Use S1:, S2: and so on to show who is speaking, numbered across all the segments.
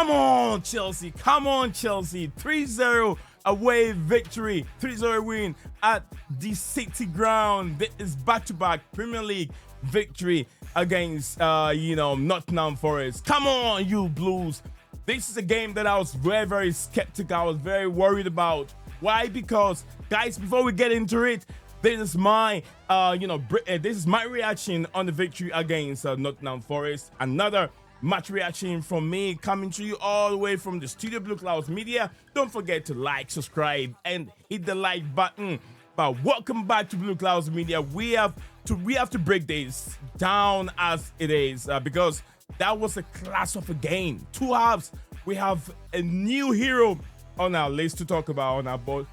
S1: Come on, Chelsea. Come on, Chelsea. 3-0 away victory. 3-0 win at the City ground. This is back-to-back Premier League victory against, Nottingham Forest. Come on, you Blues. This is a game that I was very, very skeptical. I was very worried about. Why? Because, guys, before we get into it, this is my, this is my reaction on the victory against Nottingham Forest. Another match reaction from me coming to you all the way from the studio BlueClouds Media. Don't forget to like, subscribe, and hit the like button. But welcome back to BlueClouds Media. We have to break this down as it is because that was a class of a game. Two halves. We have a new hero on our list to talk about on our board.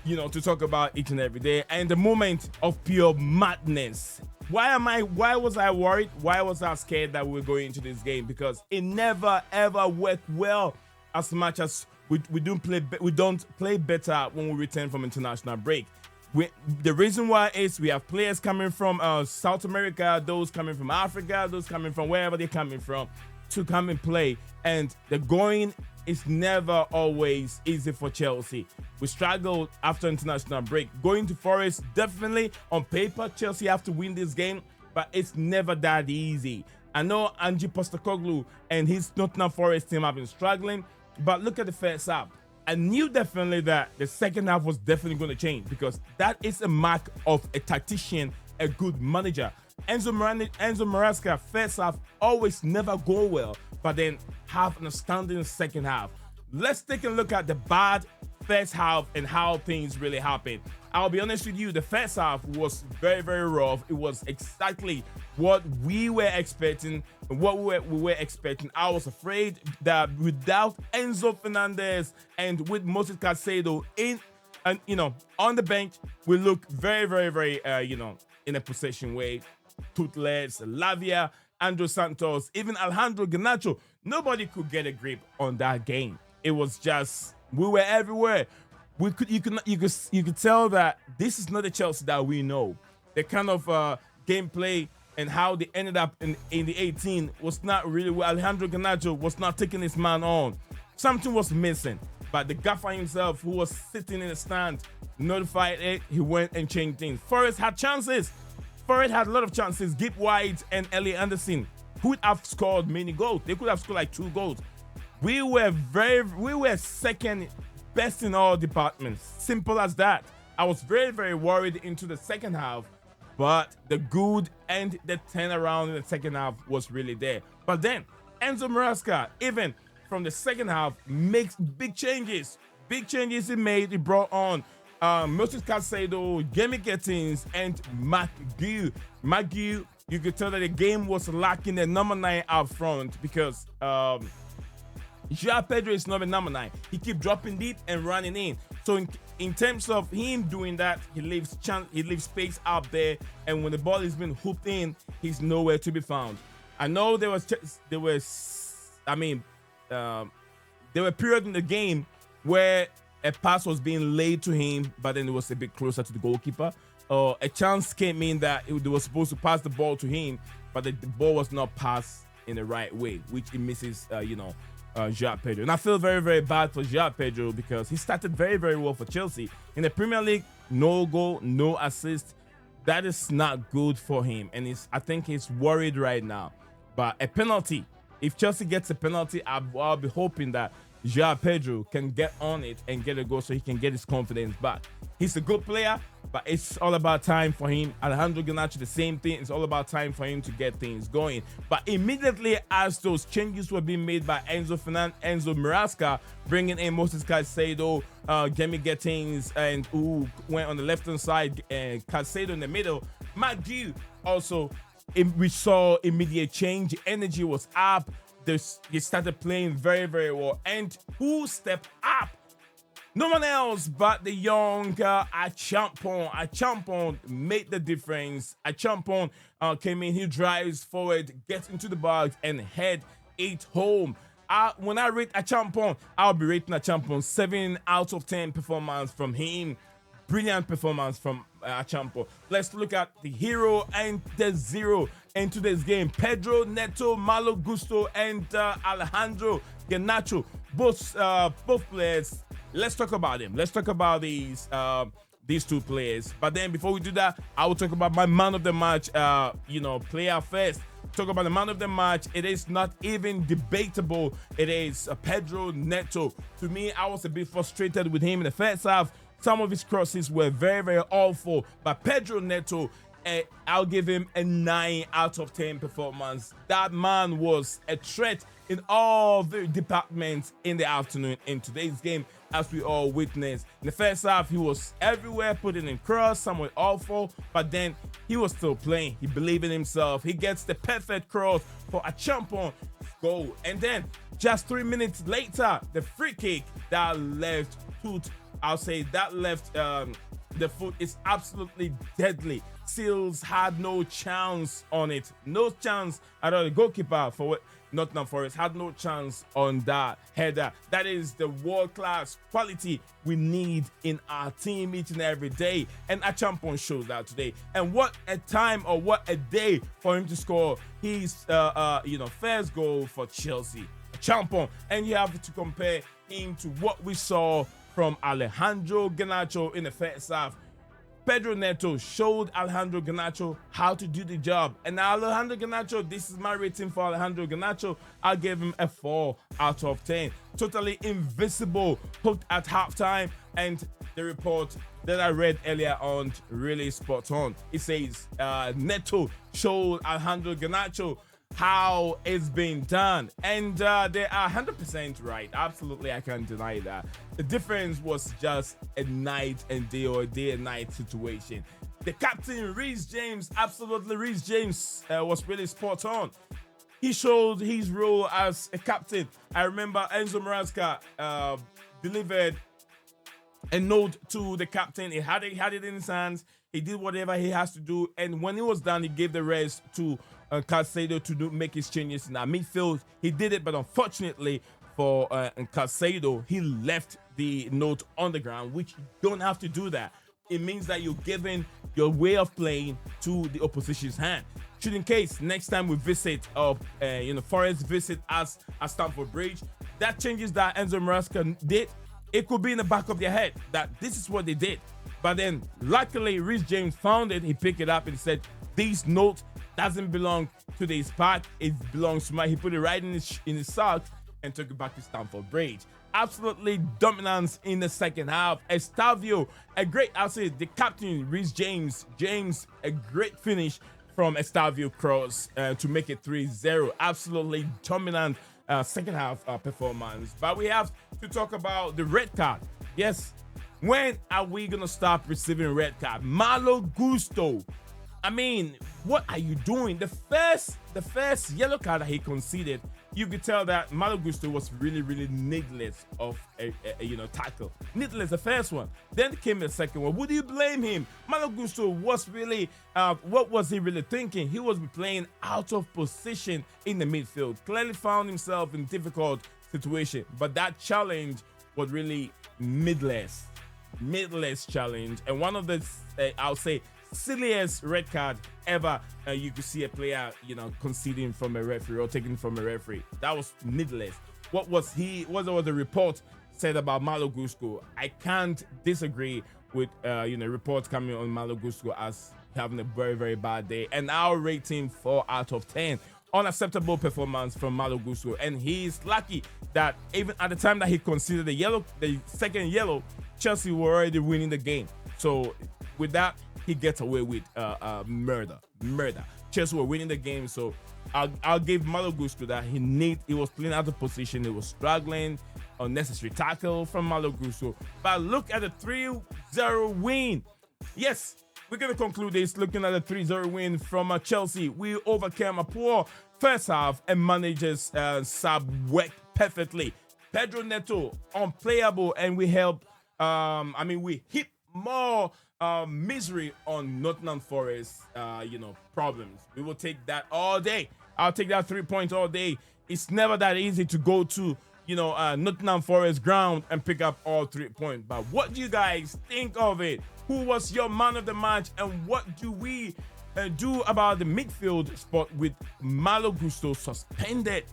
S1: To talk about each and every day, and the moment of pure madness. Why was I worried? Why was I scared that we were going into this game? Because it never ever worked well as much as we don't play better when we return from international break. The reason why is we have players coming from South America, those coming from Africa, those coming from wherever they're coming from to come and play, and the going is never always easy for Chelsea. We struggled after international break. Going to Forest, definitely on paper, Chelsea have to win this game, but it's never that easy. I know Ange Postecoglou and his Nottingham Forest team have been struggling, but look at the first half. I knew definitely that the second half was definitely going to change because that is a mark of a tactician, a good manager. Enzo Maresca, first half, always never go well, but then have an outstanding second half. Let's take a look at the bad first half and how things really happened. I'll be honest with you, the first half was very, very rough. It was exactly what we were expecting, what we were expecting. I was afraid that without Enzo Fernandez and with Moses Caicedo on the bench, we look very, very, very, in a possession way. Toothless, Lavia, Andrew Santos, even Alejandro Garnacho. Nobody could get a grip on that game. It was just, we were everywhere. You could tell that this is not the Chelsea that we know. The kind of gameplay and how they ended up in the 18 was not really well. Alejandro Garnacho was not taking his man on. Something was missing. But the gaffer himself, who was sitting in the stand, notified it. He went and changed things. Forest had chances. Forest had a lot of chances. Gibb White and Ellie Anderson could have scored many goals. They could have scored like 2 goals. We were second best in all departments. Simple as that. I was very, very worried into the second half, but the good and the turnaround in the second half was really there. But then Enzo Maresca, even from the second half, makes big changes. Big changes he made. He brought on Moses Caicedo, Jamie Gettins, and McGill. McGill, you could tell that the game was lacking the number 9 up front because João Pedro is not a number 9. He keeps dropping deep and running in. So in terms of him doing that, he leaves space out there, and when the ball is being hooped in, he's nowhere to be found. I know there were periods in the game where a pass was being laid to him, but then it was a bit closer to the goalkeeper. A chance came in that they were supposed to pass the ball to him, but the ball was not passed in the right way, which it misses, João Pedro. And I feel very, very bad for João Pedro because he started very, very well for Chelsea. In the Premier League, no goal, no assist. That is not good for him. And I think he's worried right now. But a penalty, if Chelsea gets a penalty, I'll be hoping that João Pedro can get on it and get a goal so he can get his confidence back. He's a good player, but it's all about time for him. Alejandro Garnacho, the same thing. It's all about time for him to get things going. But immediately as those changes were being made by Enzo Maresca, bringing in Moses Caicedo, Jamie Gettins, and who went on the left-hand side, Caicedo in the middle, McGill also, we saw immediate change. Energy was up. They started playing very, very well. And who stepped up? No one else but the young Acheampong. Acheampong made the difference. Acheampong came in, he drives forward, gets into the box, and head it home. When I rate Acheampong, I'll be rating Acheampong 7 out of 10 performance from him. Brilliant performance from Acheampong. Let's look at the hero and the zero in today's game. Pedro Neto, Malo Gusto, and Alejandro Garnacho. Both players. Let's talk about them. Let's talk about these two players. But then before we do that, I will talk about my man of the match. Player first. Talk about the man of the match. It is not even debatable. It is Pedro Neto. To me, I was a bit frustrated with him in the first half. Some of his crosses were very, very awful. But Pedro Neto, I'll give him a 9 out of 10 performance. That man was a threat in all the departments in the afternoon in today's game, as we all witnessed. In the first half, he was everywhere, putting in cross, some were awful, but then he was still playing. He believed in himself. He gets the perfect cross for Acheampong goal. And then just 3 minutes later, the free kick that left foot, the foot is absolutely deadly. Seals had no chance on it. No chance at all. The goalkeeper for Nottingham Forest had no chance on that header. That is the world-class quality we need in our team each and every day. And Acheampong showed that today. And what a time, or what a day for him to score his first goal for Chelsea. Acheampong. And you have to compare him to what we saw from Alejandro Garnacho in the first half. Pedro Neto showed Alejandro Garnacho how to do the job. And now Alejandro Garnacho, this is my rating for Alejandro Garnacho. I gave him a 4 out of 10. Totally invisible, hooked at halftime. And the report that I read earlier on really spot on. It says Neto showed Alejandro Garnacho how it's been done, and they are 100% right. Absolutely, I can't deny that. The difference was just a night and day, or a day and night situation. The captain, Reece James, absolutely, Reece James was really spot on. He showed his role as a captain. I remember Enzo Maresca delivered a note to the captain. He had it in his hands. He did whatever he has to do, and when he was done, he gave the rest to Caicedo to make his changes in our midfield. He did it, but unfortunately for Caicedo, he left the note on the ground, which you don't have to do that. It means that you're giving your way of playing to the opposition's hand. Should in case next time we visit, Forest visit us at Stamford Bridge, that changes that Enzo Maresca did, it could be in the back of their head that this is what they did. But then, luckily, Reece James found it. He picked it up and said, "This note doesn't belong to this pack. It belongs to my." He put it right in his socks and took it back to Stamford Bridge. Absolutely dominance in the second half. Estavio, the captain, Reece James, a great finish from Estavio cross to make it 3-0. Absolutely dominant second half performance. But we have to talk about the red card. Yes. When are we going to stop receiving red card? Malo Gusto. I mean, what are you doing? The first yellow card that he conceded, you could tell that Malo Gusto was really, really needless of a tackle. Needless, the first one. Then came the second one. Would you blame him? Malo Gusto was really, what was he really thinking? He was playing out of position in the midfield. Clearly found himself in a difficult situation. But that challenge was really midless challenge, and one of the I'll say silliest red card ever you could see a player conceding from a referee or taking from a referee. That was needless. What was the report said about Malo Gusto? I can't disagree with reports coming on Malo Gusto as having a very, very bad day, and I'll rate him 4 out of 10. Unacceptable performance from Malo Gusto, and he's lucky that even at the time that he conceded the second yellow, Chelsea were already winning the game. So with that, he gets away with murder. Chelsea were winning the game, so I'll give Malo Gusto that. He was playing out of position. He was struggling. Unnecessary tackle from Malo Gusto. But look at the 3-0 win. Yes. We're going to conclude this looking at a 3-0 win from Chelsea. We overcame a poor first half and managers sub worked perfectly. Pedro Neto, unplayable, and we helped. We hit more misery on Nottingham Forest, problems. We will take that all day. I'll take that 3 points all day. It's never that easy to go to Nottingham Forest ground and pick up all 3 points. But what do you guys think of it? Who was your man of the match, and what do we do about the midfield spot with Malo Gusto suspended?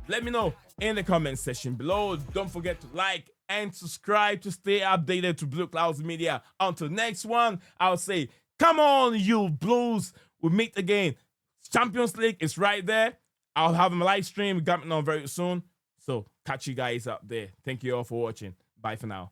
S1: Let me know in the comment section below. Don't forget to like and subscribe to stay updated to BlueClouds Media. Until next one, I'll say, come on, you Blues. We'll meet again. Champions League is right there. I'll have a live stream coming on very soon. So catch you guys up there. Thank you all for watching. Bye for now.